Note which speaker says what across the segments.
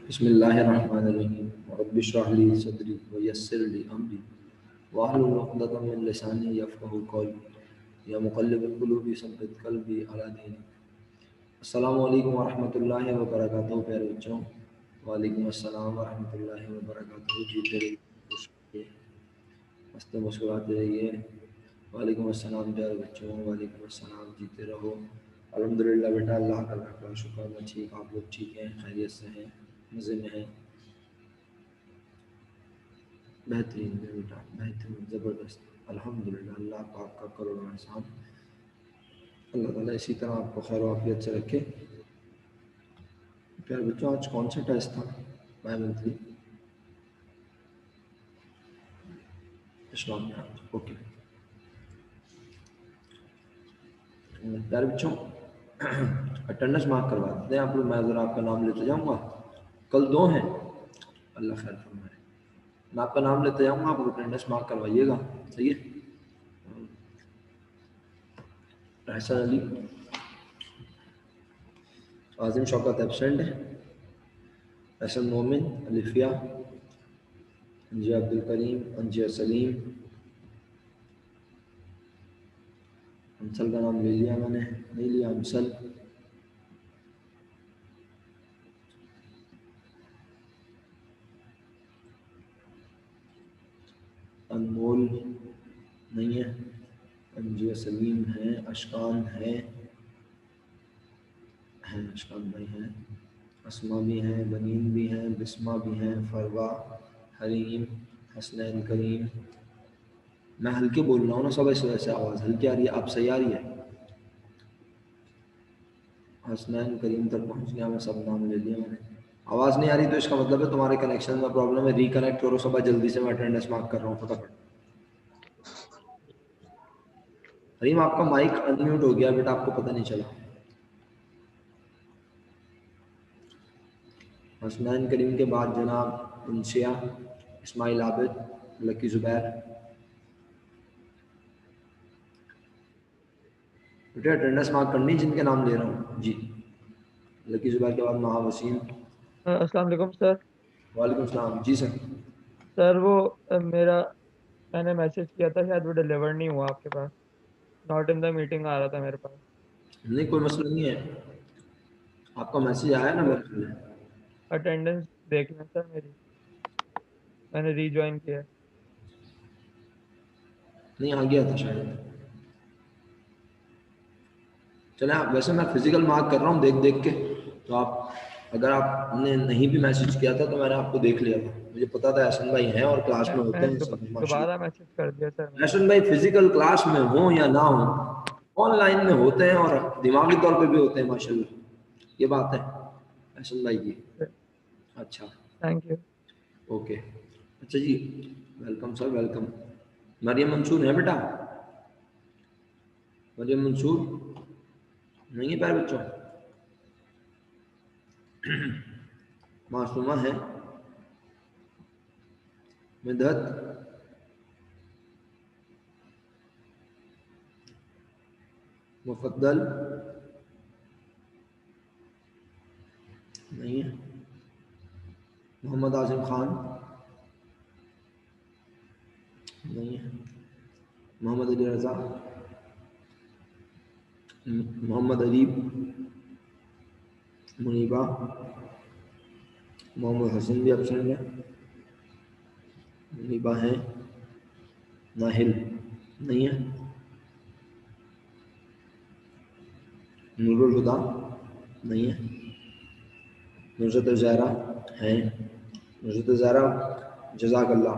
Speaker 1: बिस्मिल्लाहिर्रहमानिर्रहीम रब्बि इश्रह ली सदरी व यस्सिर ली अमरी वाहलुल उक़दतम मिन लिसानी यफ़क़हू क़ौली या मुक़ल्लिबल क़ुलूबि सब्बित क़ल्बी अला दीनिक। अस्सलामु अलैकुम व रहमतुल्लाहि व बरकातुहू। प्यारे बच्चों, वालेकुम अस्सलाम व रहमतुल्लाहि व बरकातुहू। जीते रहिए, खुश रहिए, हंसते मुस्कुराते रहिए। वालेकुम अस्सलाम प्यारे बच्चों, वालेकुम अस्सलाम। जीते रहो। अल्हम्दुलिल्लाह बेटा, अल्लाह का लाख लाख शुक्र। मैं ठीक, आप लोग ठीक हैं, खैरियत से हैं, मज़े में हैं? बेहतरीन है बेटा, बेहतरीन, ज़बरदस्त। अल्हम्दुलिल्लाह, अल्लाह पाक का करोड़ों एहसान। अल्लाह ताला इसी तरह आपको खैर आफियत से रखे। प्यारे बच्चों, आज कौन सा टेस्ट था? बाय मंथली इस्लाम में आज, ओके। प्यारे बच्चों, अटेंडेंस मार्क करवा देते हैं आप लोग। मैं ज़रा आपका नाम लेते जाऊँगा। कल 2 हैं, अल्लाह खैर फरमाए। मैं आपका नाम लेते जाऊँगा, आप अटेंडेंस मार्क करवाइएगा, सही है? एहसन अली, आज़िम शौकत एबसेंट है। एहसन मोमिन, अलिफिया, अंजिया अब्दुल करीम, अंजिया सलीम। अमसल का नाम ले लिया मैंने, नहीं लिया अमसल। अनमोल नहीं है। अंजिया सलीम है। अशकान है, अशकान भाई हैं। अस्मा भी हैं, बनीन भी हैं, बिस्मा भी हैं, फरवा, हरीम, हसनैन करीम। मैं हल्के बोल रहा हूँ ना सब, इस वजह से आवाज़ हल्की आ रही है। आप सही आ रही है? हसनैन करीम तक पहुँच गया मैं, सब नाम ले लिया मैंने। आवाज़ नहीं आ रही तो इसका मतलब है तुम्हारे कनेक्शन में प्रॉब्लम है। रिकनेक्ट करो सब जल्दी से, मैं अटेंडेंस मार्क कर रहा हूँ फटाफट। हरीम, आपका माइक अनम्यूट हो गया बेटा, आपको पता नहीं चला। हसनैन करीम के बाद जनाब इंसिया, इस्माइल आबिद, लकी ज़ुबैर। बेटा अटेंडेंस मार्क करनी जिनके नाम ले रहा हूँ जी। लकी ज़ुबैर के बाद महा वसीम।
Speaker 2: अस्सलाम वालेकुम सर।
Speaker 1: वालेकुम सलाम जी सर।
Speaker 2: सर वो मेरा मैंने मैसेज किया था, शायद वो डिलीवर नहीं हुआ आपके पास। नॉट इन द मीटिंग आ रहा था मेरे पास।
Speaker 1: नहीं, कोई मसला नहीं है, आपका मैसेज आया ना मेरे में।
Speaker 2: अटेंडेंस देख लें सर मेरी, मैंने रीज्वाइन किया है।
Speaker 1: नहीं, आ गया था शायद। चले आप, वैसे मैं फिजिकल मार्क कर रहा हूँ देख देख के, तो आप अगर आपने नहीं भी मैसेज किया था तो मैंने आपको देख लिया था। मुझे पता था एहसन भाई हैं और क्लास में होते
Speaker 2: मैंने
Speaker 1: हैं सब
Speaker 2: दोबारा
Speaker 1: माशाल्लाह।
Speaker 2: मैसेज कर दिया सर मैंने।
Speaker 1: एहसन भाई फिजिकल क्लास में हो या ना हो, ऑनलाइन में होते हैं और दिमागी तौर पे भी होते हैं माशाल्लाह। ये बात है एहसन भाई की। अच्छा,
Speaker 2: थैंक यू।
Speaker 1: ओके, अच्छा जी, welcome sir, welcome. Mariyam Mansoor है बेटा? मरियम मंसूर नहीं है प्यारे बच्चों? मासूमा है। मिदहत, मुफद्दल नहीं है। मोहम्मद आजिम खान नहीं है। मोहम्मद अली रज़ा, मोहम्मद अदीब, मुनीबा, मोहम्मद हसन भी अब्सेंट है। मुनीबा है। नाहिल नहीं है। नूरुल हुदा नहीं है। नुसरत ज़हरा हैं। नुसरत ज़हरा, जज़ाकल्लाह,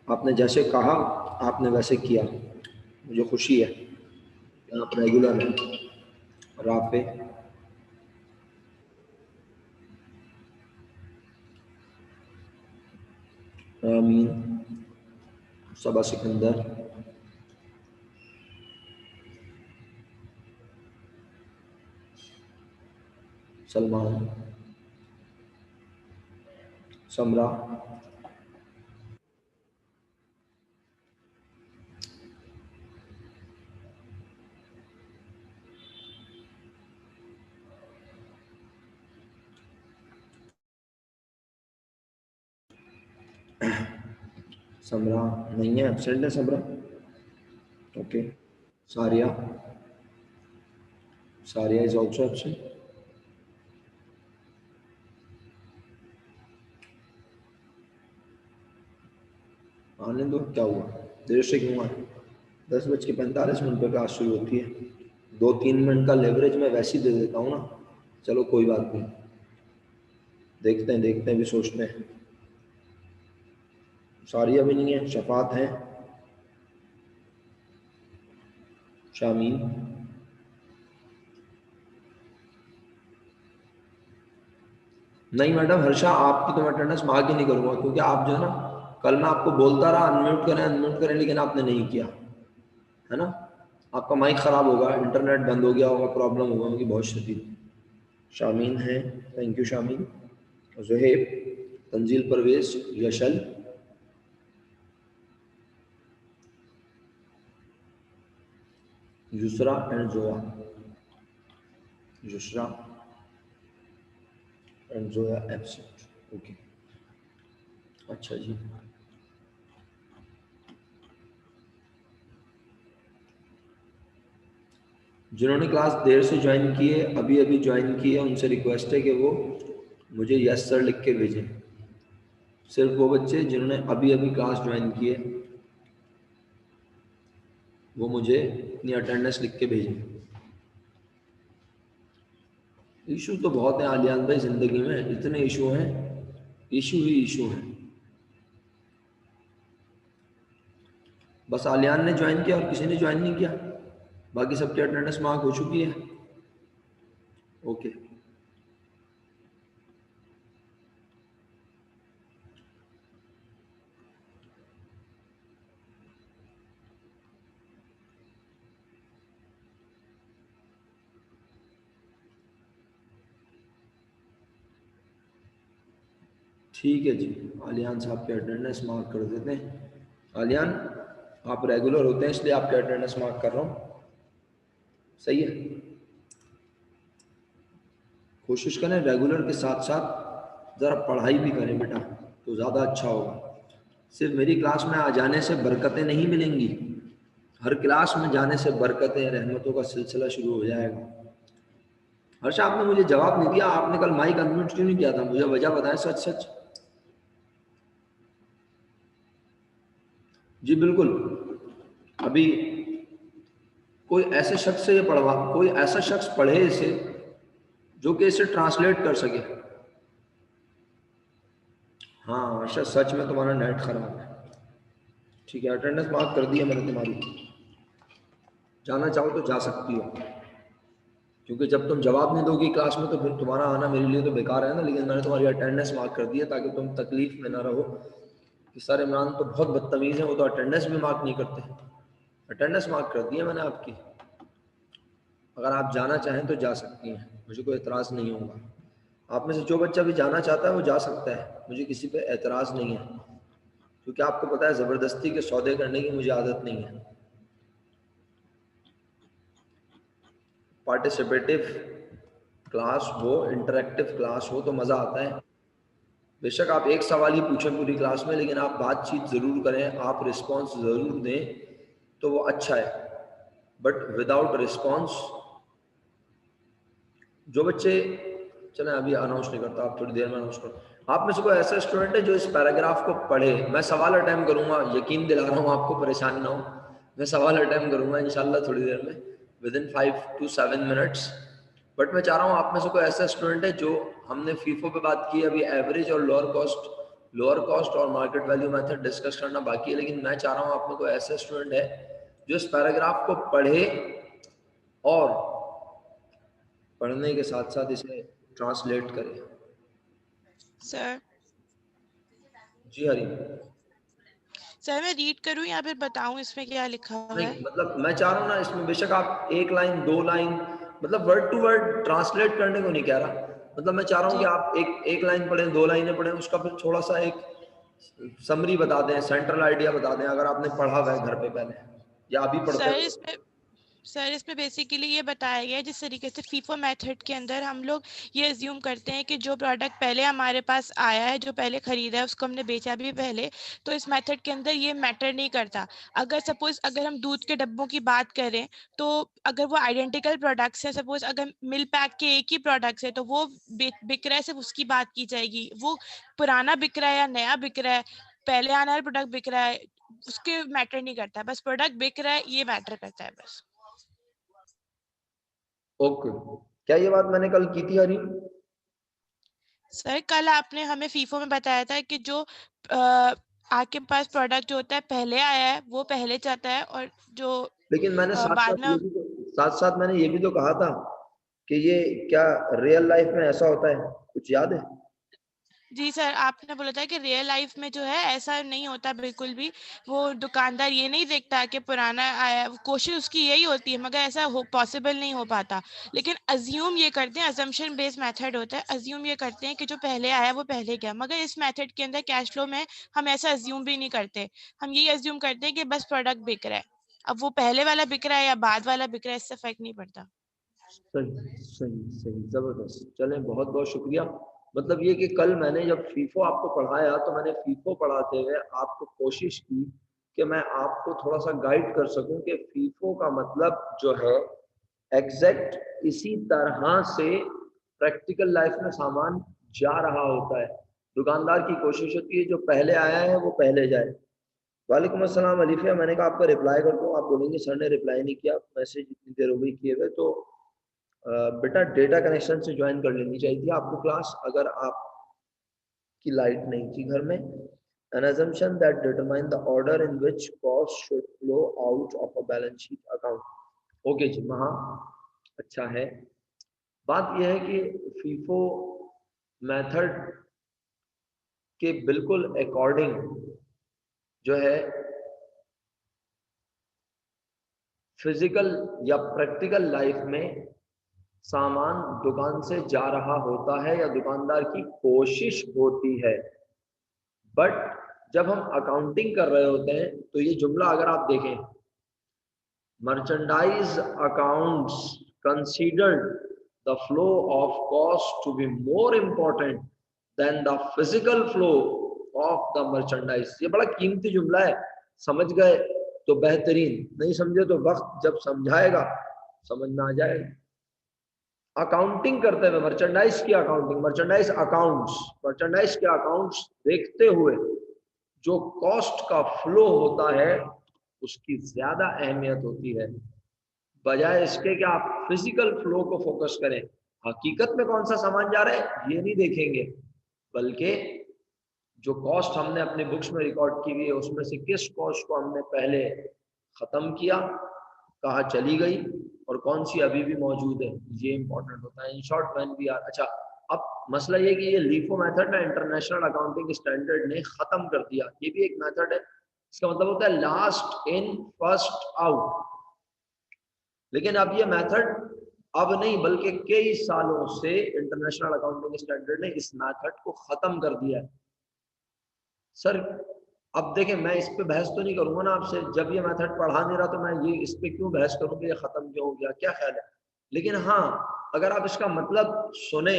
Speaker 1: आपने जैसे कहा आपने वैसे किया, मुझे खुशी है कि आप रेगुलर हैं। राफे, आमीन, सबा सिकंदर, सलमान, समरा, समरा नहीं है, एब्सेंट है समरा। ओके, सारिया, सारिया इज ऑल्सो एब्सेंट। आने दो, क्या हुआ, देर से क्यों आए? 10:45 पे क्लास शुरू होती है, 2-3 मिनट का लेवरेज मैं वैसे ही दे देता हूँ ना। चलो कोई बात नहीं, देखते हैं भी सोचते हैं। सारिया भी नहीं है, शफात है, शामीन, नहीं मैडम हर्षा आपकी तो मैं अटेंडेंस मार्क ही नहीं करूँगा, क्योंकि आप जो है ना, कल मैं आपको बोलता रहा अनम्यूट करें, लेकिन आपने नहीं किया, है ना। आपका माइक ख़राब होगा, इंटरनेट बंद हो गया होगा, प्रॉब्लम होगा उनकी बहुत शदीद। शामीन है, thank you Shameen. Zuhaib, Tanzeel Parvez, Yashal, Yusra and Zoya, Yusra and Zoya absent. Okay, अच्छा जी। जिन्होंने क्लास देर से ज्वाइन की है, अभी अभी ज्वाइन की है, उनसे रिक्वेस्ट है कि वो मुझे यस सर लिख के भेजें। सिर्फ वो बच्चे जिन्होंने अभी अभी क्लास ज्वाइन की है वो मुझे अपनी अटेंडेंस लिख के भेजें। इशू तो बहुत है आलियान भाई, जिंदगी में इतने इशू हैं, इशू ही इशू हैं। बस आलियान ने ज्वाइन किया और किसी ने ज्वाइन नहीं किया, बाकी सबकी अटेंडेंस मार्क हो चुकी है। ओके, ठीक है जी। आलियान साहब के अटेंडेंस मार्क कर देते हैं। आलियान आप रेगुलर होते हैं इसलिए आपके अटेंडेंस मार्क कर रहा हूँ, सही है। कोशिश करें रेगुलर के साथ साथ ज़रा पढ़ाई भी करें बेटा, तो ज़्यादा अच्छा होगा। सिर्फ मेरी क्लास में आ जाने से बरकतें नहीं मिलेंगी, हर क्लास में जाने से बरकतें, रहमतों का सिलसिला शुरू हो जाएगा। हर्षा आपने मुझे जवाब नहीं दिया, आपने कल माइक अनम्यूट क्यों नहीं किया था, मुझे वजह बताएं सच सच। जी बिल्कुल, अभी कोई ऐसे शख्स से ये पढ़वा, कोई ऐसा शख्स पढ़े इसे जो कि इसे ट्रांसलेट कर सके। हाँ हर्षा सच में तुम्हारा नेट खराब है। ठीक है, अटेंडेंस मार्क कर दिया मैंने तुम्हारी, जाना चाहो तो जा सकती हो, क्योंकि जब तुम जवाब नहीं दोगी क्लास में तो फिर तुम्हारा आना मेरे लिए तो बेकार है ना। लेकिन मैंने तुम्हारी अटेंडेंस मार्क कर दी है ताकि तुम तकलीफ में ना रहो कि सर इमरान तो बहुत बदतमीज़ है, वो तो अटेंडेंस भी मार्क नहीं करते। अटेंडेंस मार्क कर दी है मैंने आपकी, अगर आप जाना चाहें तो जा सकती हैं, मुझे कोई एतराज़ नहीं होगा। आप में से जो बच्चा भी जाना चाहता है वो जा सकता है, मुझे किसी पे एतराज़ नहीं है, क्योंकि आपको पता है ज़बरदस्ती के सौदे करने की मुझे आदत नहीं है। पार्टिसिपेटिव क्लास हो, इंटरेक्टिव क्लास हो तो मज़ा आता है। बेशक आप एक सवाल ही पूछें पूरी क्लास में, लेकिन आप बातचीत ज़रूर करें, आप रिस्पॉन्स ज़रूर दें तो वो अच्छा है। बट विदाउट रिस्पॉन्स, जो बच्चे, चलें अभी अनाउंस नहीं करता, आप थोड़ी देर में अनाउंस करो। आप में से कोई ऐसा स्टूडेंट है जो इस पैराग्राफ को पढ़े? मैं सवाल अटेम्प्ट करूंगा, यकीन दिला रहा हूँ आपको, परेशान ना हो, मैं सवाल अटेम्प्ट करूंगा इंशाल्लाह थोड़ी देर में, with in 5 to 7 minutes. But मैं चाह रहा हूँ आप में से कोई ऐसा स्टूडेंट है जो, हमने फीफो पे बात की, अभी एवरेज और लोअर कॉस्ट और मार्केट वैल्यू मेथड डिस्कस करना बाकी है, लेकिन मैं चाह रहा हूँ आप में कोई ऐसा स्टूडेंट है जो इस पैराग्राफ को पढ़े और पढ़ने के साथ साथ इसे ट्रांसलेट करें।
Speaker 3: सर
Speaker 1: जी हरी,
Speaker 3: सर मैं रीड करूं या फिर बताऊं इसमें क्या लिखा हुआ है?
Speaker 1: नहीं मतलब मैं चाह रहा हूँ ना, इसमें बेशक आप 1 लाइन 2 लाइन, मतलब वर्ड टू वर्ड ट्रांसलेट करने को नहीं कह रहा, मतलब मैं चाह रहा हूँ कि
Speaker 3: जी
Speaker 1: आप एक लाइन पढ़ें, 2 लाइनें पढ़ें, उसका फिर थोड़ा सा एक समरी बता दें, सेंट्रल आइडिया बता दें, अगर आपने पढ़ा हुआ है घर पे पहले या अभी पढ़ते
Speaker 3: सर
Speaker 1: हो।
Speaker 3: सर इसमें बेसिकली ये बताया गया है जिस तरीके से फीफो मेथड के अंदर हम लोग ये अज्यूम करते हैं कि जो प्रोडक्ट पहले हमारे पास आया है, जो पहले खरीदा है, उसको हमने बेचा भी पहले, तो इस मेथड के अंदर ये मैटर नहीं करता। अगर सपोज अगर हम दूध के डब्बों की बात करें, तो अगर वो आइडेंटिकल प्रोडक्ट्स है, सपोज अगर मिल पैक के एक ही प्रोडक्ट्स है, तो वो बिक रहा है, सिर्फ उसकी बात की जाएगी। वो पुराना बिक रहा है या नया बिक रहा है, पहले आने वाला प्रोडक्ट बिक रहा है, उसके मैटर नहीं करता। बस प्रोडक्ट बिक रहा है, ये मैटर करता है बस।
Speaker 1: ओके, क्या ये बात मैंने कल की थी हरी?
Speaker 3: सर कल आपने हमें फीफो में बताया था कि जो आपके पास प्रोडक्ट जो होता है पहले आया है वो पहले जाता है, और जो
Speaker 1: लेकिन मैंने साथ
Speaker 3: बाद
Speaker 1: साथ
Speaker 3: में।
Speaker 1: ये भी तो साथ साथ मैंने ये भी तो कहा था कि ये क्या रियल लाइफ में ऐसा होता है, कुछ याद है?
Speaker 3: जी सर, आपने बोला था कि रियल लाइफ में जो है ऐसा नहीं होता बिल्कुल भी। वो दुकानदार ये नहीं देखता कि पुराना आया, कोशिश उसकी यही होती है, मगर ऐसा हो पॉसिबल नहीं हो पाता। लेकिन अज्यूम ये करते हैं, अजम्पशन बेस्ड मेथड होता है, अज्यूम ये करते हैं कि जो पहले आया वो पहले गया। मगर इस मेथड के अंदर कैश फ्लो में हम ऐसा अज्यूम भी नहीं करते। हम यही अज्यूम करते हैं कि बस प्रोडक्ट बिक रहा है। अब वो पहले वाला बिक रहा है या बाद वाला बिक रहा है, इससे फर्क नहीं पड़ता।
Speaker 1: सही सही सही, जबरदस्त। चलें, बहुत बहुत शुक्रिया। मतलब ये कि कल मैंने जब फीफो आपको पढ़ाया तो मैंने फीफो पढ़ाते हुए आपको कोशिश की कि मैं आपको थोड़ा सा गाइड कर सकूं कि फीफो का मतलब जो है एग्जैक्ट इसी तरह से प्रैक्टिकल लाइफ में सामान जा रहा होता है। दुकानदार की कोशिश होती है जो पहले आया है वो पहले जाए। वालेकुम अस्सलाम अलीफिया, मैंने कहा आपका रिप्लाई कर दूं, आप बोलेंगे सर ने रिप्लाई नहीं किया, मैसेज इतनी देर हो गई किए हुए। तो बेटा डेटा कनेक्शन से ज्वाइन कर लेनी चाहिए थी आपको क्लास, अगर आपकी लाइट नहीं थी घर में। An assumption that determine the order in which cost should flow out of a balance sheet account. Okay जी, हाँ अच्छा है। बात यह है कि फीफो मेथड के बिल्कुल अकॉर्डिंग जो है फिजिकल या प्रैक्टिकल लाइफ में सामान दुकान से जा रहा होता है या दुकानदार की कोशिश होती है। बट जब हम अकाउंटिंग कर रहे होते हैं तो ये जुमला अगर आप देखें, merchandise accounts considered the flow of cost to be more important than the physical flow of the merchandise. ये बड़ा कीमती जुमला है, समझ गए तो बेहतरीन, नहीं समझे तो वक्त जब समझाएगा समझ में आ जाएगा। अकाउंटिंग करते हुए मर्चेंडाइज की अकाउंटिंग, मर्चेंडाइज के अकाउंट्स देखते हुए जो कॉस्ट का फ्लो होता है उसकी ज्यादा अहमियत होती है, बजाय इसके कि आप फिजिकल फ्लो को फोकस करें। हकीकत में कौन सा सामान जा रहा है ये नहीं देखेंगे, बल्कि जो कॉस्ट हमने अपने बुक्स में रिकॉर्ड की हुई है उसमें से किस कॉस्ट को हमने पहले खत्म किया, कहाँ चली गई, और कौन सी अभी भी मौजूद है, ये इंपॉर्टेंट होता है। In short when we are, अच्छा अब मसला ये कि ये लीफो मेथड ना इंटरनेशनल अकाउंटिंग स्टैंडर्ड ने खत्म कर दिया। ये भी एक मेथड है, इसका मतलब होता है लास्ट इन फर्स्ट आउट। लेकिन अब ये मेथड अब नहीं बल्कि कई सालों से इंटरनेशनल अकाउंटिंग स्टैंडर्ड ने इस मेथड को खत्म कर दिया है। सर अब देखें, मैं इस पे बहस तो नहीं करूंगा ना आपसे, जब ये मेथड पढ़ा नहीं रहा तो मैं ये इस पे क्यों बहस करूं कि ये खत्म क्यों हो गया, क्या ख्याल है। लेकिन हाँ, अगर आप इसका मतलब सुने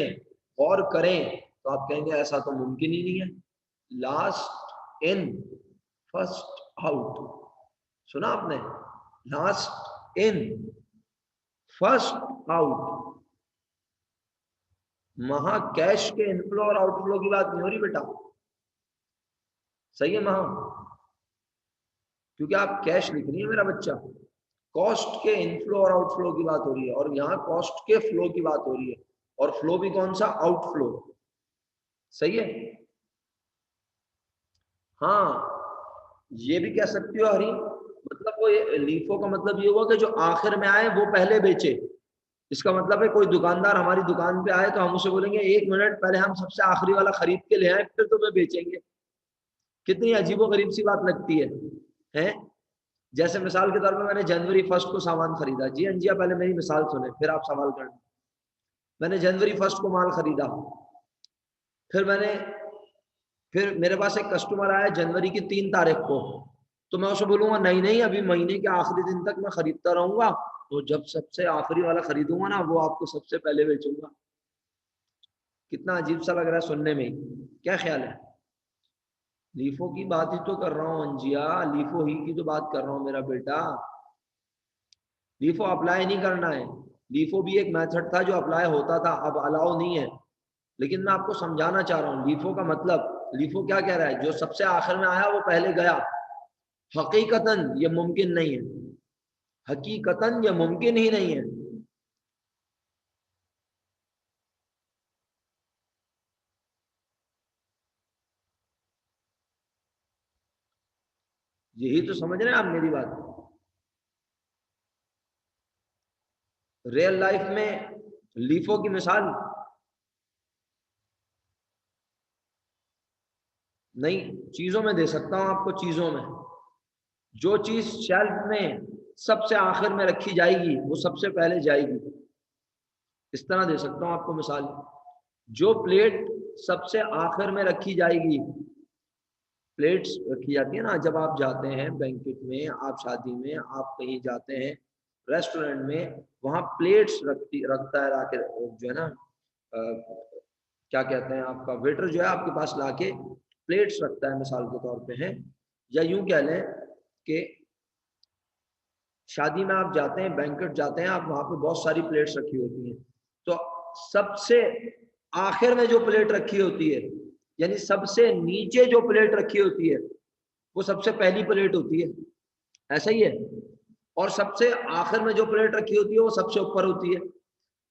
Speaker 1: और करें तो आप कहेंगे ऐसा तो मुमकिन ही नहीं है। लास्ट इन फर्स्ट आउट, सुना आपने? Last in first out. महा कैश के इनफ्लो और आउटफ्लो की बात नहीं हो रही बेटा, सही है महा, क्योंकि आप कैश लिख रही है मेरा बच्चा, कॉस्ट के इनफ्लो और आउटफ्लो की बात हो रही है, और यहाँ कॉस्ट के फ्लो की बात हो रही है, और फ्लो भी कौन सा, आउटफ्लो, सही है। हाँ ये भी कह सकती हो हरी, मतलब वो लीफो का मतलब ये हुआ कि जो आखिर में आए वो पहले बेचे। इसका मतलब है कोई दुकानदार हमारी दुकान पे आए तो हम उसे बोलेंगे 1 मिनट पहले हम सबसे आखिरी वाला खरीद के ले आए फिर तुम्हें बेचेंगे। कितनी अजीबोगरीब सी बात लगती है? जैसे मिसाल के तौर पर मैंने जनवरी 1 को सामान खरीदा, जी अंजिया पहले मेरी मिसाल सुने फिर आप सवाल करना। मैंने जनवरी 1 को माल खरीदा, फिर मेरे पास एक कस्टमर आया जनवरी की 3 तारीख को, तो मैं उसे बोलूंगा नहीं नहीं, अभी महीने के आखिरी दिन तक मैं खरीदता रहूंगा, तो जब सबसे आखिरी वाला खरीदूंगा ना, वो आपको सबसे पहले बेचूंगा। कितना अजीब सा लग रहा है सुनने में ही, क्या ख्याल है? लीफो की बात ही तो कर रहा हूँ अंजिया, लीफो ही की तो बात कर रहा हूँ मेरा बेटा। लीफो अप्लाई नहीं करना है। लीफो भी एक मेथड था जो अप्लाई होता था, अब अलाउ नहीं है। लेकिन मैं आपको समझाना चाह रहा हूँ लीफो का मतलब, लीफो क्या कह रहा है, जो सबसे आखिर में आया वो पहले गया। हकीकतन ये मुमकिन नहीं है, हकीकतन ये मुमकिन ही नहीं है। यही तो समझ रहे हैं आप मेरी बात। रियल लाइफ में लीफो की मिसाल नहीं, चीजों में दे सकता हूं आपको। चीजों में जो चीज शेल्फ में सबसे आखिर में रखी जाएगी वो सबसे पहले जाएगी, इस तरह दे सकता हूं आपको मिसाल। जो प्लेट सबसे आखिर में रखी जाएगी, प्लेट्स रखी जाती है ना जब आप जाते हैं बैंकेट में, आप शादी में, आप कहीं जाते हैं रेस्टोरेंट में, वहां प्लेट्स रखता है लाके, जो है ना क्या कहते हैं, आपका वेटर जो है आपके पास लाके प्लेट्स रखता है, मिसाल के तौर पे है। या यूं कह लें कि शादी में आप जाते हैं, बैंकेट जाते हैं आप, वहां पे बहुत सारी प्लेट्स रखी होती हैं, तो सबसे आखिर में जो प्लेट रखी होती है, यानी सबसे नीचे जो प्लेट रखी होती है वो सबसे पहली प्लेट होती है, ऐसा ही है। और सबसे आखिर में जो प्लेट रखी होती है वो सबसे ऊपर होती है।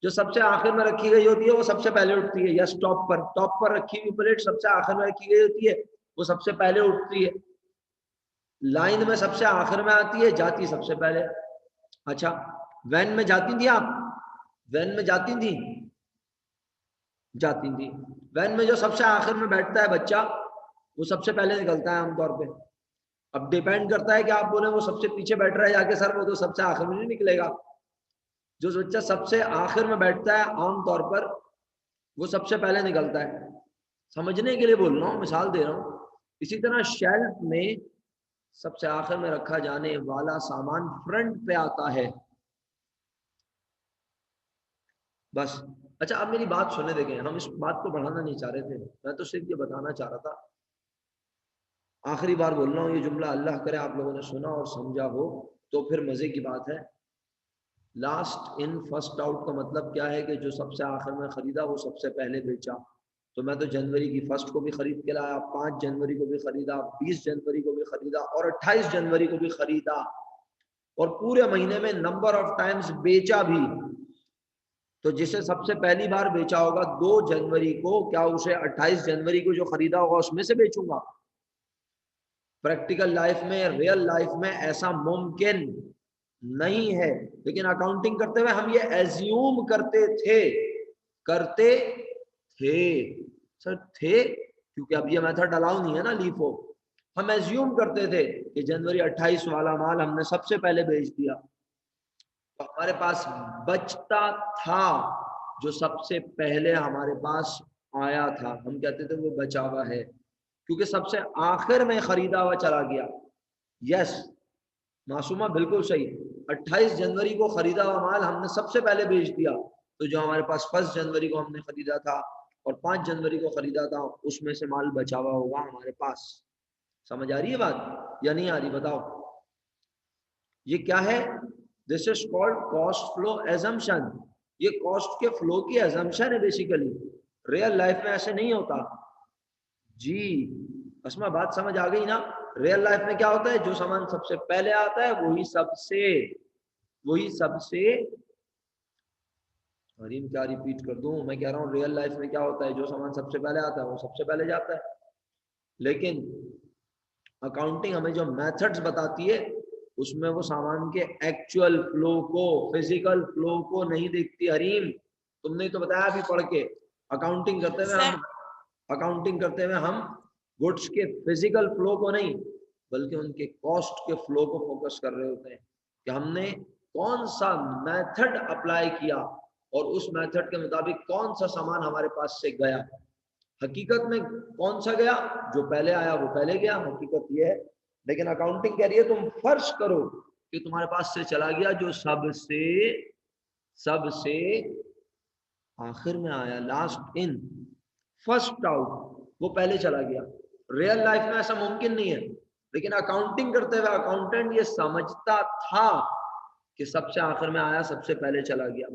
Speaker 1: जो सबसे आखिर में रखी गई होती है वो सबसे पहले उठती है। या टॉप पर रखी हुई प्लेट सबसे आखिर में रखी गई होती है, वो सबसे पहले उठती है। लाइन में सबसे आखिर में आती है, जाती सबसे पहले। अच्छा, वैन में जाती थी आप? वैन में जाती थी? जाती थी। वैन में जो सबसे आखिर में बैठता है बच्चा, वो सबसे पहले निकलता है आमतौर पे। अब डिपेंड करता है कि आप बोले वो सबसे पीछे बैठ रहा है जाके सर, वो तो सबसे आखिर में नहीं निकलेगा। जो बच्चा सबसे आखिर में बैठता है आमतौर पर वो सबसे पहले निकलता है। समझने के लिए बोल रहा हूँ, मिसाल दे रहा हूँ। इसी तरह शेल्फ में सबसे आखिर में रखा जाने वाला सामान फ्रंट पे आता है, बस। अच्छा, अब मेरी बात सुनने देंगे, हम इस बात को बढ़ाना नहीं चाह रहे थे, मैं तो सिर्फ ये बताना चाह रहा था। आखिरी बार बोल रहा हूँ ये जुमला, अल्लाह करे आप लोगों ने सुना और समझा हो तो फिर मजे की बात है। लास्ट इन फर्स्ट आउट का मतलब क्या है कि जो सबसे आखिर में खरीदा वो सबसे पहले बेचा। तो मैं तो जनवरी की फर्स्ट को भी खरीद के लाया, 5 जनवरी को भी खरीदा, 20 जनवरी को भी खरीदा और 28 जनवरी को भी खरीदा, और पूरे महीने में नंबर ऑफ टाइम्स बेचा भी। तो जिसे सबसे पहली बार बेचा होगा 2 जनवरी को, क्या उसे 28 जनवरी को जो खरीदा होगा उसमें से बेचूंगा? प्रैक्टिकल लाइफ में, रियल लाइफ में ऐसा मुमकिन नहीं है। लेकिन अकाउंटिंग करते हुए हम ये एज्यूम करते थे सर, थे, क्योंकि अब ये मेथड अलाउ नहीं है ना लीफो। हम एज्यूम करते थे कि जनवरी 28 वाला माल हमने सबसे पहले बेच दिया, तो हमारे पास बचता था जो सबसे पहले हमारे पास आया था, हम कहते थे वो बचा हुआ है, क्योंकि सबसे आखिर में खरीदा हुआ चला गया। यस मासूमा, बिल्कुल सही। 28 जनवरी को खरीदा हुआ माल हमने सबसे पहले बेच दिया, तो जो हमारे पास 1 जनवरी को हमने खरीदा था और 5 जनवरी को खरीदा था, उसमें से माल बचा हुआ होगा हमारे पास। समझ आ रही है बात या नहीं आ रही, बताओ? ये क्या है? This is called cost flow assumption. ये कॉस्ट के फ्लो की एजम्पशन है बेसिकली। रियल लाइफ में ऐसे नहीं होता जी। अस्मा, बात समझ आ गई ना? रियल लाइफ में क्या होता है, जो सामान सबसे पहले आता है वही सबसे हरीम क्या रिपीट कर दूं, मैं कह रहा हूँ रियल लाइफ में क्या होता है, जो सामान सबसे पहले आता है वो सबसे पहले जाता है। लेकिन अकाउंटिंग हमें जो मेथड्स बताती है उसमें वो सामान के एक्चुअल फ्लो को, फिजिकल फ्लो को नहीं देखती। हरीम, तुमने तो बताया अभी पढ़ के, अकाउंटिंग करते हुए हम गुड्स के फिजिकल फ्लो को नहीं बल्कि उनके कॉस्ट के फ्लो को फोकस कर रहे होते हैं, कि हमने कौन सा मेथड अप्लाई किया और उस मेथड के मुताबिक कौन सा सामान हमारे पास से गया। हकीकत में कौन सा गया? जो पहले आया वो पहले गया, हकीकत ये है। लेकिन अकाउंटिंग कह रही है तुम फर्ज करो कि तुम्हारे पास से चला गया जो सबसे सबसे आखिर में आया, लास्ट इन फर्स्ट आउट, वो पहले चला गया। रियल लाइफ में ऐसा मुमकिन नहीं है, लेकिन अकाउंटिंग करते हुए अकाउंटेंट ये समझता था कि सबसे आखिर में आया, सबसे पहले चला गया।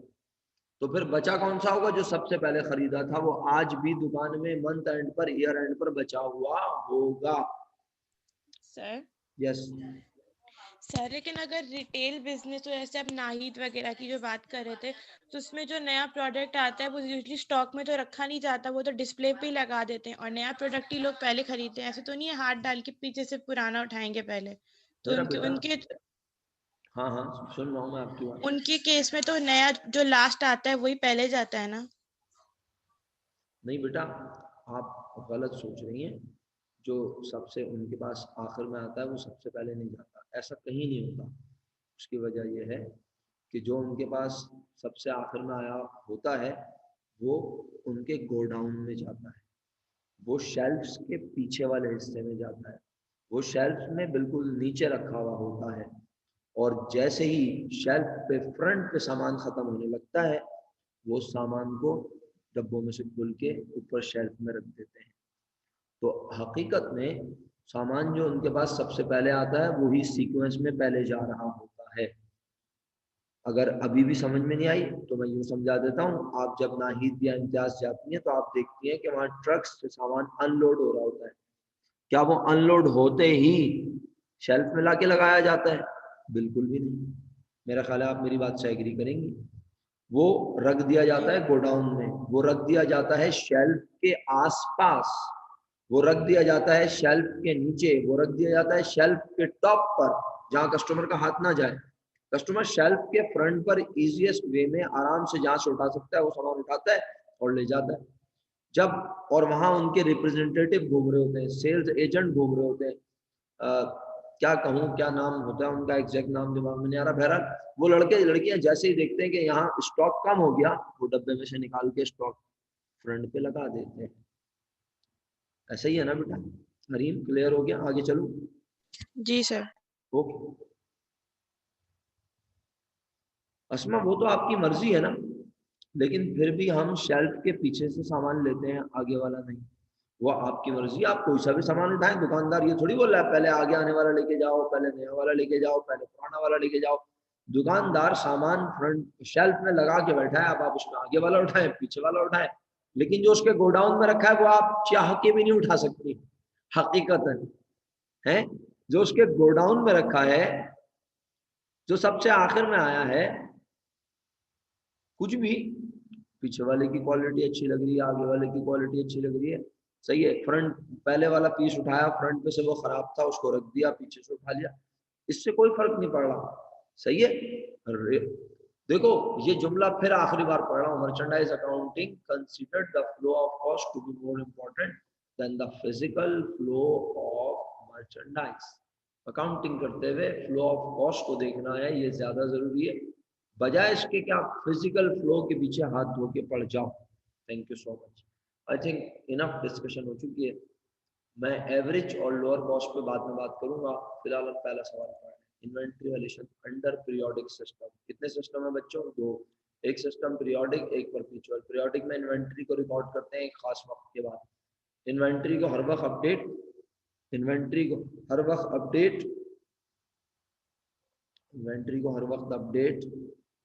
Speaker 1: तो फिर बचा कौन सा होगा? जो सबसे पहले खरीदा था, वो आज भी दुकान में मंथ एंड पर, ईयर एंड पर बचा हुआ होगा।
Speaker 3: Sir
Speaker 1: yes.
Speaker 3: सर लेकिन अगर रिटेल बिजनेस, तो जैसे आप नाहिद वगैरह की जो बात कर रहे थे, तो उसमें जो नया प्रोडक्ट आता है वो यूजली स्टॉक में तो रखा नहीं जाता, वो तो डिस्प्ले पे ही लगा देते हैं, और नया प्रोडक्ट ही लोग पहले खरीदते हैं। ऐसे तो नहीं है हाथ डाल के पीछे से पुराना उठाएंगे पहले, तो
Speaker 1: मेरा
Speaker 3: उनके
Speaker 1: बेटा,
Speaker 3: उनके
Speaker 1: हाँ हाँ सुन रहा हूँ मैं आपकी बात।
Speaker 3: उनके केस में तो नया जो लास्ट आता है वही पहले जाता है ना।
Speaker 1: नहीं बेटा, आप गलत सोच रही हैं। जो सबसे उनके पास आखिर में आता है वो सबसे पहले नहीं जाता, ऐसा कहीं नहीं होता। उसकी वजह यह है कि जो उनके पास सबसे आखिर में आया होता है वो उनके गोडाउन में जाता है, वो शेल्फ्स के पीछे वाले हिस्से में जाता है, वो शेल्फ में बिल्कुल नीचे रखा हुआ होता है। और जैसे ही शेल्फ पे फ्रंट पे सामान खत्म होने लगता है, वो सामान को डब्बों में से खुल के ऊपर शेल्फ में रख देते हैं। तो हकीकत में सामान जो उनके पास सबसे पहले आता है वही सीक्वेंस में पहले जा रहा होता है। अगर अभी भी समझ में नहीं आई तो मैं यूँ समझा देता हूँ। आप जब नाहिद या इम्तियाज जाती हैं तो आप देखती हैं कि वहाँ ट्रक्स से सामान अनलोड हो रहा होता है। क्या वो अनलोड होते ही शेल्फ में लाके लगाया जाता है? बिल्कुल भी नहीं। मेरा ख्याल है आप मेरी बात से एग्री करेंगी। वो रख दिया जाता है गोडाउन में, वो रख दिया जाता है शेल्फ के आसपास, वो रख दिया जाता है शेल्फ के नीचे, वो रख दिया जाता है शेल्फ के टॉप पर, जहां कस्टमर का हाथ ना जाए। कस्टमर शेल्फ के फ्रंट पर इजीएस्ट वे में आराम से जहां से उठा सकता है वो सामान उठाता है और ले जाता है। जब और वहां उनके रिप्रेजेंटेटिव घूम रहे होते हैं, सेल्स एजेंट घूम रहे होते हैं। क्या कहूँ, क्या नाम होता है उनका, एग्जैक्ट नाम दिमाग में नहीं आ रहा। बहरहाल वो लड़के लड़कियां जैसे ही देखते हैं कि यहाँ स्टॉक कम हो गया, वो डब्बे में से निकाल के स्टॉक फ्रंट पे लगा देते हैं। ऐसा ही है ना बेटा? हरीम क्लियर हो गया? आगे चलो।
Speaker 3: जी सर।
Speaker 1: ओके अस्मा, वो तो आपकी मर्जी है ना, लेकिन फिर भी हम शेल्फ के पीछे से सामान लेते हैं, आगे वाला नहीं। वो आपकी मर्जी, आप कोई सा भी सामान उठाएं। दुकानदार ये थोड़ी बोल रहा है पहले आगे आने वाला लेके जाओ, पहले नया वाला लेके जाओ, पहले पुराना वाला लेके जाओ। दुकानदार सामान फ्रंट शेल्फ में लगा के बैठा है, अब आप उसमें आगे वाला उठाएं, पीछे वाला उठाएं। लेकिन जो उसके गोडाउन में रखा है वो आप चाह के भी नहीं उठा सकती, हकीकत है। जो उसके गोडाउन में रखा है, जो सबसे आखिर में आया है, कुछ भी, पीछे वाले की क्वालिटी अच्छी लग रही है, आगे वाले की क्वालिटी अच्छी लग रही है, सही है। फ्रंट पहले वाला पीस उठाया, फ्रंट में से वो खराब था, उसको रख दिया, पीछे से उठा लिया, इससे कोई फर्क नहीं पड़ रहा, सही है। देखो ये जुमला फिर आखिरी बार पढ़ रहा हूँ। Merchandise accounting considered the flow of cost to be more important than the physical flow of merchandise. Accounting करते हुए फ्लो ऑफ कॉस्ट को देखना है, ये ज्यादा जरूरी है, बजाय इसके कि आप फिजिकल फ्लो के पीछे हाथ धो के पड़ जाओ। Thank you so much. I think enough discussion हो चुकी है। मैं एवरेज और लोअर कॉस्ट पे बाद में बात करूंगा। फिलहाल हम पहला सवाल पढ़ रहे हैं। Inventory valuation under periodic system. कितने सिस्टम है बच्चों? दो। एक सिस्टम पीरियोडिक, एक परपेचुअल। पीरियोडिक में इन्वेंट्री को रिकॉर्ड करते हैं एक खास वक्त के बाद। इन्वेंट्री को हर वक्त अपडेट, इन्वेंट्री को हर वक्त अपडेट, इन्वेंट्री को हर वक्त अपडेट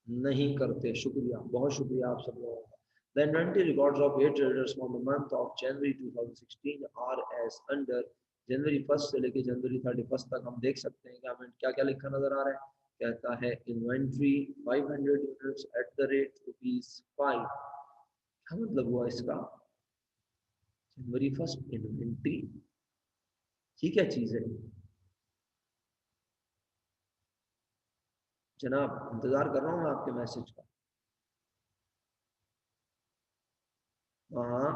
Speaker 1: नहीं करते। शुक्रिया, बहुत शुक्रिया आप सब लोगों का। The inventory records of 8 traders from the month of January 2016 are as under। जनवरी 1 से लेके जनवरी 31 तक हम देख सकते हैं कि हमें क्या क्या लिखा नजर आ रहा है। कहता है inventory 500 units at the rate ₹5। क्या मतलब हुआ इसका? जनवरी 1 इन्वेंट्री, ये क्या चीज है जनाब? इंतजार कर रहा हूँ मैं आपके मैसेज का। हाँ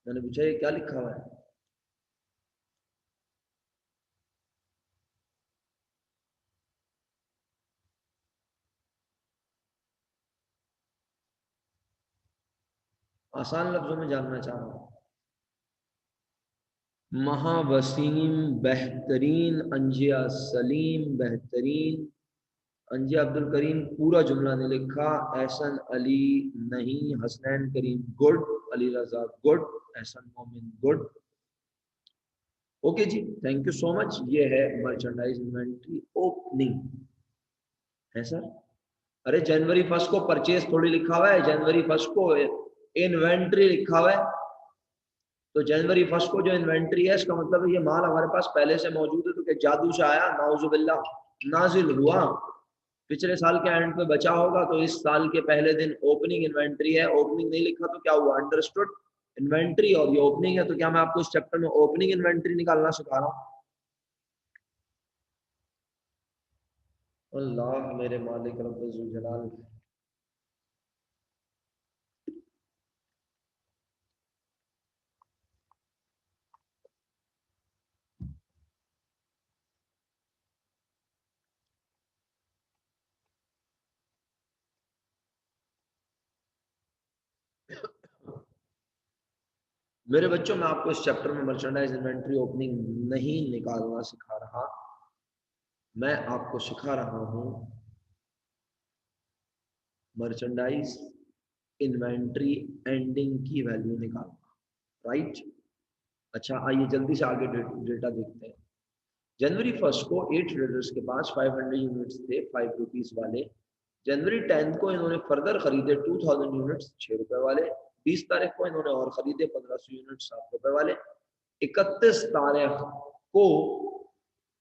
Speaker 1: मैंने पूछा ये क्या लिखा हुआ है? आसान लफ्जों में जानना चाह रहा हूँ। महावसीम बेहतरीन, अंजिया सलीम बेहतरीन, अंजिया अब्दुल करीम पूरा जुमला नहीं लिखा, एहसन अली नहीं, Hasnain Karim good, Ali Raza good, Ehsan Momin good. Okay जी, थैंक यू सो मच। ये है मर्चेंडाइज इन्वेंट्री ओपनिंग है सर। अरे जनवरी 1 को परचेज थोड़ी लिखा हुआ है, जनवरी 1 को इन्वेंट्री लिखा हुआ है। तो जनवरी 1 को जो इन्वेंट्री है इसका मतलब ये माल हमारे पास पहले से मौजूद है, तो क्या जादू से आया? नाउजुबिल्लाह, नाजिल हुआ, पिछले साल के एंड पे बचा होगा, तो इस साल के पहले दिन ओपनिंग इन्वेंट्री है। ओपनिंग नहीं लिखा तो क्या हुआ? अंडरस्टूड। इन्वेंट्री और ये ओपनिंग है, तो क्या मैं आपको इस चैप्टर में ओपनिंग इन्वेंट्री निकालना सिखा रहा हूँ? अल्लाह मेरे मालिक रब्बुल जलाल। मेरे बच्चों, मैं आपको इस चैप्टर में मर्चेंडाइज इन्वेंट्री ओपनिंग नहीं निकालना सिखा रहा, मैं आपको सिखा रहा हूं मर्चेंडाइज इन्वेंट्री एंडिंग की वैल्यू निकालना। राइट? अच्छा, आइए जल्दी से आगे डेटा देखते हैं। जनवरी 1 को 8 ट्रेडर्स के पास 500 यूनिट्स थे 5 रुपीज वाले। जनवरी 10 को इन्होंने फर्दर खरीदे 2000 यूनिट्स 6 रुपए वाले। 20 तारीख को इन्होंने और खरीदे 1500 यूनिट 7 रुपए वाले। 31 तारीख को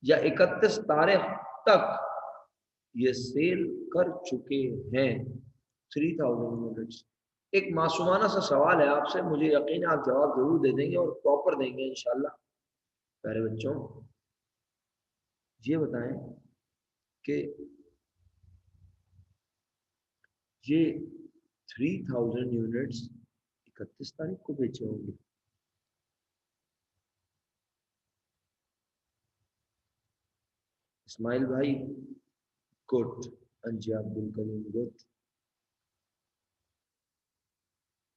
Speaker 1: या 31 तारीख तक ये सेल कर चुके हैं 3000 यूनिट्स। एक मासूमाना सा सवाल है आपसे, मुझे यकीन है आप जवाब जरूर दे देंगे और प्रॉपर देंगे इंशाल्लाह। प्यारे बच्चों, ये बताएं कि ये 3000 यूनिट्स 31 तारीख को बेचे होंगे। इस्माइल भाई गुड, अंजिया अब्दुल करीम गुड,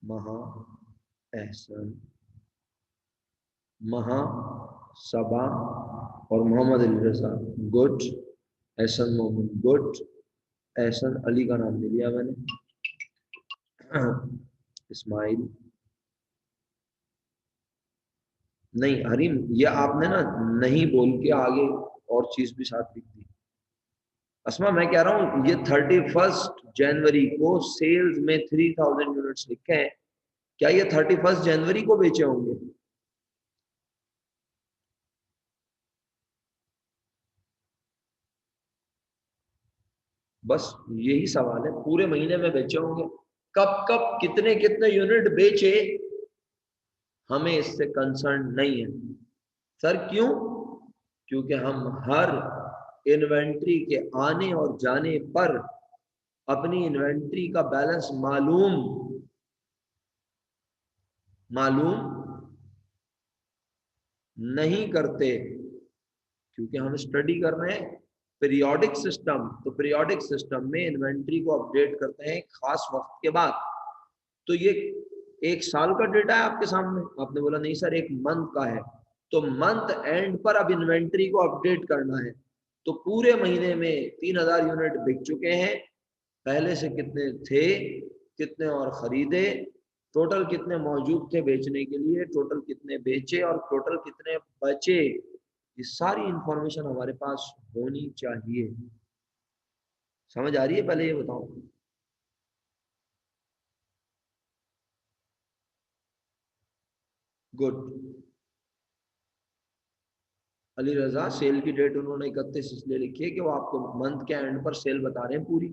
Speaker 1: महा एहसन, महा सबा और मोहम्मद अली रजा गुड, एहसन मोमिन गुड, एहसन अली का नाम ले लिया मैंने, इस्माइल नहीं, हरीम ये आपने ना नहीं बोल के आगे और चीज भी साथ लिख दी। अस्मा मैं कह रहा हूं ये 31 जनवरी को सेल्स में 3000 यूनिट्स लिखे हैं, क्या ये 31 जनवरी को बेचे होंगे? बस यही सवाल है, पूरे महीने में बेचे होंगे। कब कब कितने कितने यूनिट बेचे हमें इससे कंसर्न नहीं है सर। क्यों? क्योंकि हम हर इन्वेंट्री के आने और जाने पर अपनी इन्वेंट्री का बैलेंस मालूम नहीं करते, क्योंकि हम स्टडी कर रहे हैं पीरियोडिक सिस्टम। तो पीरियोडिक सिस्टम में इन्वेंट्री को अपडेट करते हैं खास वक्त के बाद। तो ये एक साल का डेटा है आपके सामने, आपने बोला नहीं सर एक मंथ का है, तो मंथ एंड पर अब इन्वेंट्री को अपडेट करना है। तो पूरे महीने में 3000 यूनिट बिक चुके हैं, पहले से कितने थे, कितने और खरीदे, टोटल कितने मौजूद थे बेचने के लिए, टोटल कितने बेचे और टोटल कितने बचे, ये सारी इंफॉर्मेशन हमारे पास होनी चाहिए। समझ आ रही है? पहले ये बताओ। गुड। अली रजा सेल की डेट उन्होंने 31 इसलिए लिखी है कि वो आपको मंथ के एंड पर सेल बता रहे हैं पूरी।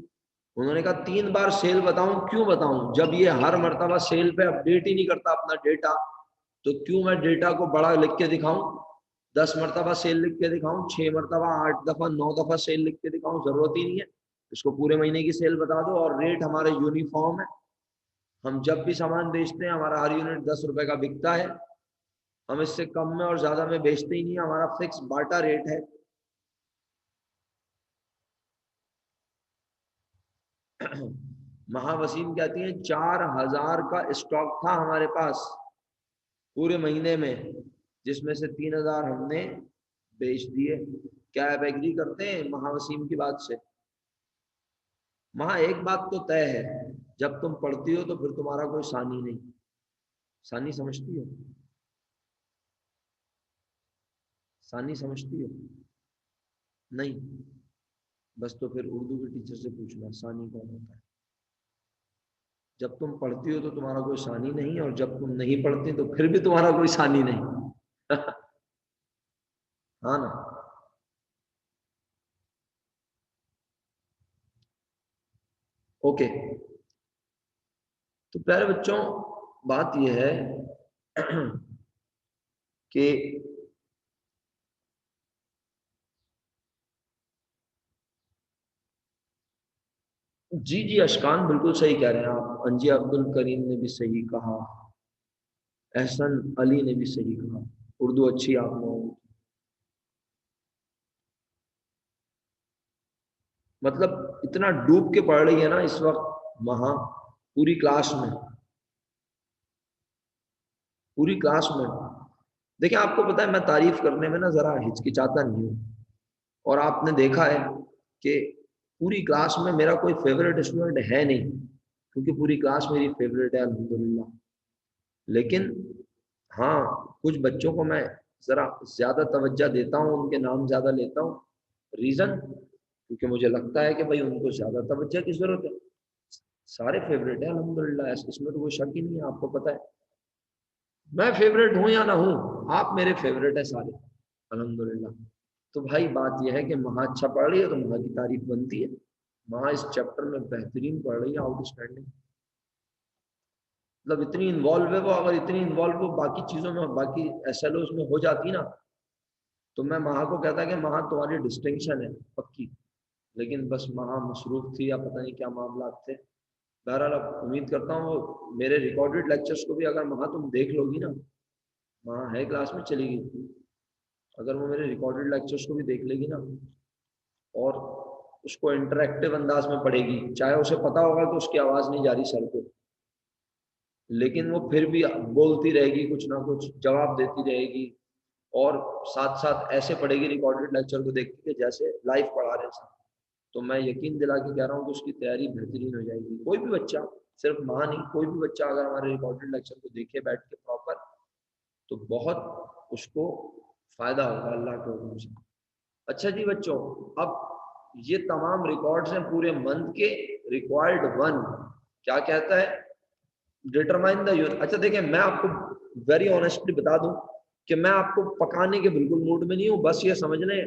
Speaker 1: उन्होंने कहा 3 बार सेल बताऊं, क्यों बताऊं? जब ये हर मर्तबा सेल पे अपडेट ही नहीं करता अपना डेटा, तो क्यों मैं डेटा को बड़ा लिख के दिखाऊं? 10 मरतबा सेल लिख के दिखाऊं, 6 मरतबा, 8 दफा, 9 दफा सेल लिख के दिखाऊं? जरूरत ही नहीं है। इसको पूरे महीने की सेल बता दो और रेट हमारा यूनिफॉर्म है। हम जब भी सामान बेचते हैं हमारा हर यूनिट 10 रुपए का बिकता है, हम इससे कम में और ज्यादा में बेचते ही नहीं, हमारा फिक्स बाटा रेट है। महावसीम कहती हैं 4000 का स्टॉक था हमारे पास पूरे महीने में, जिसमें से 3000 हमने बेच दिए। क्या आप एग्री करते हैं महावसीम की बात से? वहां एक बात तो तय है, जब तुम पढ़ती हो तो फिर तुम्हारा कोई सानी नहीं। सानी समझती हो? सानी समझती हो? नहीं? बस तो फिर उर्दू के टीचर से पूछना सानी कौन होता है। जब तुम पढ़ती हो तो तुम्हारा कोई सानी नहीं, और जब तुम नहीं पढ़ती तो फिर भी तुम्हारा कोई सानी नहीं। हाँ ना? ओके, तो प्यारे बच्चों बात यह है कि जी जी अशकान बिल्कुल सही कह रहे हैं आप। अंजी अब्दुल करीम ने भी सही कहा, एहसन अली ने भी सही कहा। उर्दू अच्छी आप लोगों की। मतलब इतना डूब के पढ़ रही है ना इस वक्त वहां, पूरी क्लास में, पूरी क्लास में। देखिए आपको पता है मैं तारीफ करने में ना जरा हिचकिचाता नहीं हूँ, और आपने देखा है कि पूरी क्लास में मेरा कोई फेवरेट स्टूडेंट है नहीं, क्योंकि पूरी क्लास मेरी फेवरेट है अल्हम्दुलिल्लाह। लेकिन हाँ, कुछ बच्चों को मैं जरा ज्यादा तवज्जो देता हूँ, उनके नाम ज्यादा लेता हूँ। रीजन, क्योंकि मुझे लगता है कि भाई उनको ज्यादा तवज्जो की जरूरत है। सारे फेवरेट है अल्हम्दुलिल्लाह, इसमें तो कोई शक ही नहीं है। आपको पता है मैं फेवरेट हूं या ना हूं, आप मेरे फेवरेट है सारे अल्हम्दुलिल्लाह। तो भाई बात यह है कि माँ अच्छा पढ़ रही है तो माँ की तारीफ बनती है। माँ इस चैप्टर में बेहतरीन पढ़ रही है, आउटस्टैंडिंग। मतलब इतनी इन्वॉल्व है वो, अगर इतनी इन्वॉल्व वो बाकी चीजों में, बाकी एसएलओ में हो जाती ना, तो मैं माँ को कहता कि माँ तुम्हारी डिस्टिंक्शन है पक्की। लेकिन बस माँ मसरूफ थी या पता नहीं क्या मामला थे। बहरहाल अब उम्मीद करता हूँ वो मेरे रिकॉर्डेड लेक्चर्स को भी अगर माँ तुम देख लोगी ना, माँ है क्लास में चली गई, अगर वो मेरे रिकॉर्डेड लेक्चर्स को भी देख लेगी ना और उसको इंटरेक्टिव अंदाज में पढ़ेगी, चाहे उसे पता होगा कि उसकी आवाज नहीं जा रही सर को, लेकिन वो फिर भी बोलती रहेगी, कुछ ना कुछ जवाब देती रहेगी, और साथ साथ ऐसे पढ़ेगी रिकॉर्डेड लेक्चर को देख के जैसे लाइव पढ़ा रहे सर। तो मैं यकीन दिला के कह रहा हूँ कि उसकी तैयारी बेहतरीन हो जाएगी। कोई भी बच्चा, सिर्फ माँ नहीं, कोई भी बच्चा अगर हमारे रिकॉर्डेड लेक्चर को देखे बैठ के प्रॉपर, तो बहुत उसको फायदा होगा अल्लाह के हुक्म से। अच्छा जी बच्चों, अब ये तमाम रिकॉर्ड्स हैं पूरे मंथ के। रिक्वायर्ड 1 क्या कहता है? Determine the unit. अच्छा देखिए, मैं आपको वेरी ऑनेस्टली बता दूं कि मैं आपको पकाने के बिल्कुल मूड में नहीं हूं। बस ये समझ लें,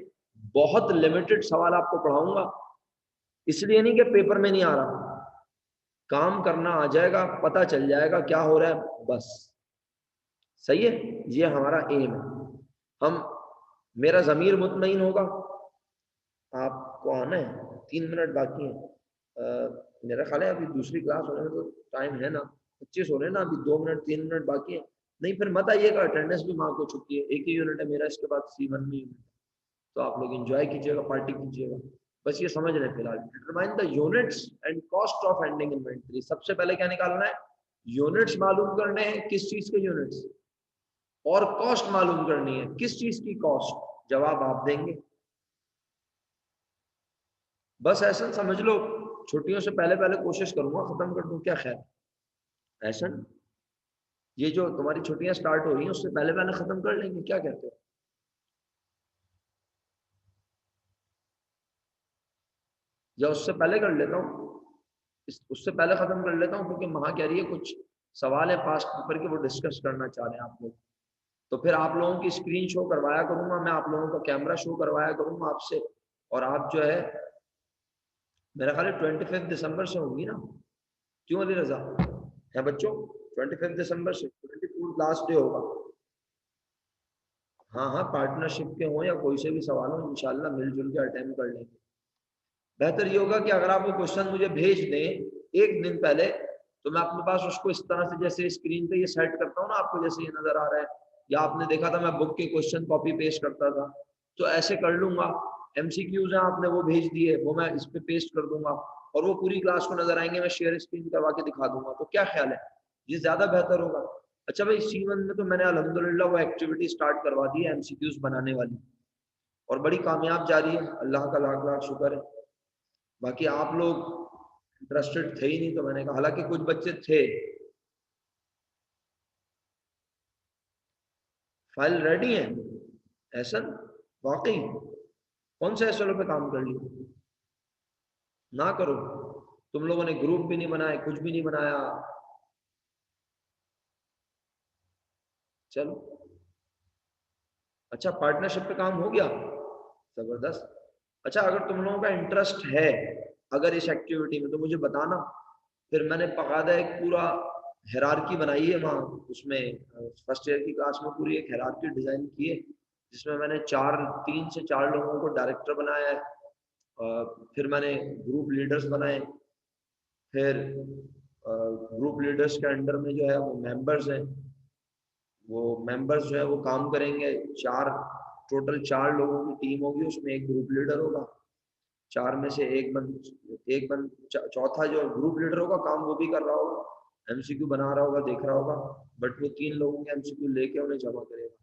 Speaker 1: बहुत लिमिटेड सवाल आपको पढ़ाऊंगा, इसलिए नहीं कि पेपर में नहीं आ रहा, काम करना आ जाएगा, पता चल जाएगा क्या हो रहा है बस। सही है, ये हमारा एम है। हम, मेरा ज़मीर मुतमईन होगा। आपको आना है, 3 मिनट बाकी है। मेरा ख्याल है अभी दूसरी क्लास होने में तो टाइम है ना, 25 हो रहे हैं ना, अभी 2 मिनट 3 मिनट बाकी है। नहीं फिर मत आइएगा, अटेंडेंस भी मार्क हो चुकी है। एक ही यूनिट है मेरा, इसके बाद C1 में यूनिट, तो आप लोग एंजॉय कीजिएगा, पार्टी कीजिएगा। बस ये समझ रहे फिलहाल, determine the units and cost of ending inventory. सबसे पहले क्या निकालना है? यूनिट्स मालूम करने हैं, किस चीज के यूनिट्स, और कॉस्ट मालूम करनी है, किस चीज की कॉस्ट। जवाब आप देंगे, बस ऐसा समझ लो। छुट्टियों से पहले पहले कोशिश करूंगा खत्म कर दूं, क्या ख्याल? ऐसा ये जो तुम्हारी छुट्टियां स्टार्ट हो रही हैं उससे पहले पहले खत्म कर लेंगे, क्या कहते हो? या उससे पहले कर लेता हूँ, उससे पहले खत्म कर लेता हूँ, क्योंकि महा कह रही है कुछ सवाल है पास्ट पेपर के, वो डिस्कस करना चाह रहे हैं आप लोग। तो फिर आप लोगों की स्क्रीन शो करवाया करूंगा मैं, आप लोगों का कैमरा शो करवाया करूंगा आपसे, और आप जो है, मेरा ख्याल है 25 दिसंबर से होंगी ना? क्यों अली रजा है बच्चों? 25 दिसंबर से 24 लास्ट डे होगा। हाँ हाँ, पार्टनरशिप के हो या कोई से भी सवाल हो, इंशाल्लाह मिलजुल के अटेम्प्ट कर लेंगे। बेहतर ये होगा कि अगर आप वो क्वेश्चन मुझे भेज दें एक दिन पहले, तो मैं अपने पास उसको इस तरह से, जैसे स्क्रीन पे ये सेट करता हूँ ना आपको, जैसे ये नजर आ रहा है, या आपने देखा था मैं बुक के क्वेश्चन कॉपी पेस्ट करता था, तो ऐसे कर लूंगा। MCQs हैं, आपने वो भेज दिए, वो मैं इस पे पेस्ट कर दूंगा, और वो पूरी क्लास को नजर आएंगे, मैं शेयर स्क्रीन करवा के दिखा दूंगा। तो क्या ख्याल है, ये ज्यादा बेहतर होगा? अच्छा भाई C1 में तो मैंने अल्हम्दुलिल्लाह वो एक्टिविटी स्टार्ट करवा दी है MCQs बनाने वाली, और बड़ी कामयाब जा रही है, अल्लाह का लाख लाख शुक्र है। बाकी आप लोग इंटरेस्टेड थे ही नहीं, तो मैंने कहा, हालांकि कुछ बच्चे थे। फाइल रेडी है ऐसा? वाकई? कौन से SLO पे काम कर लिया? ना करो, तुम लोगों ने ग्रुप भी नहीं बनाए, कुछ भी नहीं बनाया। चलो अच्छा, पार्टनरशिप पे काम हो गया, जबरदस्त। अच्छा, अगर तुम लोगों का इंटरेस्ट है अगर इस एक्टिविटी में, तो मुझे बताना, फिर मैंने बाकायदा एक पूरा हायरार्की बनाई है वहाँ, उसमें फर्स्ट ईयर की क्लास में पूरी एक हायरार्की डिजाइन की है, जिसमें मैंने 3 से 4 लोगों को डायरेक्टर बनाया है, फिर मैंने ग्रुप लीडर्स बनाए, फिर ग्रुप लीडर्स के अंडर में जो है वो मेंबर्स हैं, वो मेंबर्स जो है वो काम करेंगे। टोटल 4 लोगों की टीम होगी, उसमें एक ग्रुप लीडर होगा, 4 में से चौथा जो ग्रुप लीडर होगा काम वो भी कर रहा होगा, MCQ बना रहा होगा, देख रहा होगा, बट वो 3 लोगों के MCQ लेके उन्हें जमा करेगा।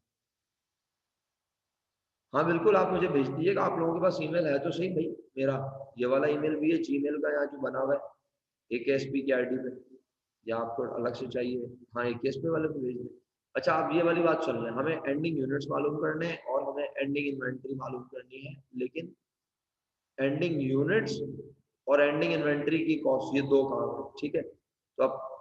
Speaker 1: हाँ बिल्कुल, आप मुझे भेज दीजिएगा, आप लोगों के पास ईमेल है तो सही भाई, मेरा ये वाला ईमेल भी है, Gmail का यहाँ जो बना हुआ है AKSP की ID पे, या आपको अलग से चाहिए? हाँ, AKSP वाले में भेज दें। अच्छा, आप ये वाली बात सुन लें, हमें एंडिंग यूनिट्स मालूम करने हैं और हमें एंडिंग इन्वेंट्री मालूम करनी है, लेकिन एंडिंग यूनिट्स और एंडिंग इन्वेंट्री की कॉस्ट, ये 2 काम है, ठीक है? तो आप